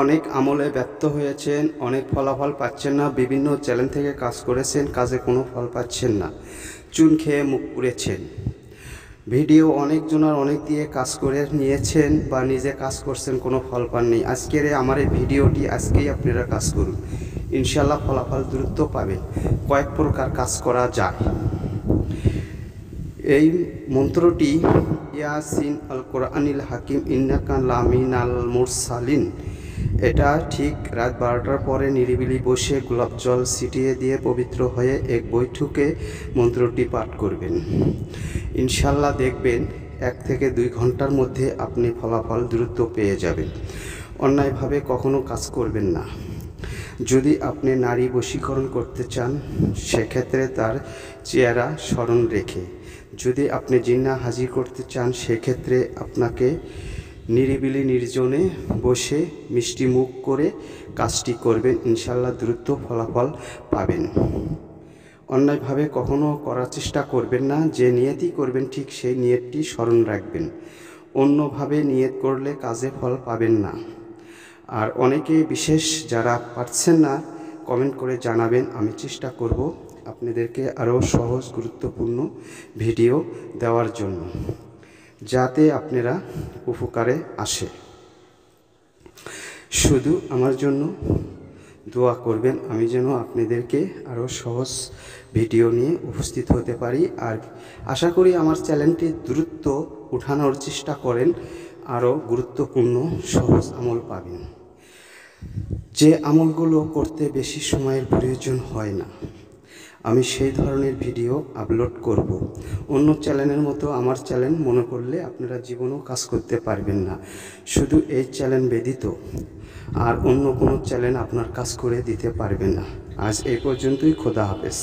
অনেক আমলে ব্যর্থ হয়েছেন, অনেক ফলাফল পাচ্ছেন না, বিভিন্ন চ্যানেল থেকে কাজ করেছেন, কাজে কোনো ফল পাচ্ছেন না, চুন খেয়ে মুখ পুড়েছেন। ভিডিও অনেকজনের অনেক দিয়ে কাজ করে নিয়েছেন বা নিজে কাজ করছেন, কোনো ফল পাননি। আজকের আমার এই ভিডিওটি আজকেই আপনারা কাজ করুন, ইনশাল্লাহ ফলাফল দ্রুত পাবেন। কয়েক প্রকার কাজ করা যায়। এই মন্ত্রটি ইয়াসিন আল কোরআনিল হাকিম ইন্নাকা লামিনাল মুরসালিন, এটা ঠিক রাত 12টার পরে নিরিবিলি বসে গোলাপ জল ছিটিয়ে দিয়ে পবিত্র হয়ে এক বৈঠকে মন্ত্রটি পাঠ করবেন। ইনশাল্লাহ দেখবেন 1 থেকে 2 ঘন্টার মধ্যে আপনি ফলাফল দ্রুত পেয়ে যাবেন। অন্যায়ভাবে কখনো কাজ করবেন না। যদি আপনি নারী বশীকরণ করতে চান, সেক্ষেত্রে তার চেহারা স্মরণ রেখে। যদি আপনি জিন্না হাজির করতে চান, সেক্ষেত্রে আপনাকে নিরিবিলি নির্জনে বসে মিষ্টি মুখ করে কাজটি করবেন। ইনশাল্লাহ দ্রুত ফলাফল পাবেন। অন্যায়ভাবে কখনো করার চেষ্টা করবেন না। যে নিয়তি করবেন ঠিক সেই নিয়তটি স্মরণ রাখবেন। অন্যভাবে নিয়ত করলে কাজে ফল পাবেন না। আর অনেকে বিশেষ যারা পারছেন না, কমেন্ট করে জানাবেন, আমি চেষ্টা করব আপনাদেরকে আরও সহজ গুরুত্বপূর্ণ ভিডিও দেওয়ার জন্য, যাতে আপনারা উপকারে আসে। শুধু আমার জন্য দোয়া করবেন, আমি যেন আপনাদেরকে আরও সহজ ভিডিও নিয়ে উপস্থিত হতে পারি। আর আশা করি আমার চ্যানেলটি দ্রুত উঠানোর চেষ্টা করেন, আরও গুরুত্বপূর্ণ সহজ আমল পাবেন। যে আমলগুলো করতে বেশি সময়ের প্রয়োজন হয় না, আমি সেই ধরনের ভিডিও আপলোড করব। অন্য চ্যানেলের মতো আমার চ্যানেল মনে করলে আপনারা জীবনেও কাজ করতে পারবেন না। শুধু এই চ্যানেল ব্যতীত আর অন্য কোনো চ্যানেল আপনার কাজ করে দিতে পারবে না। আজ এই পর্যন্তই। খোদা হাফেজ।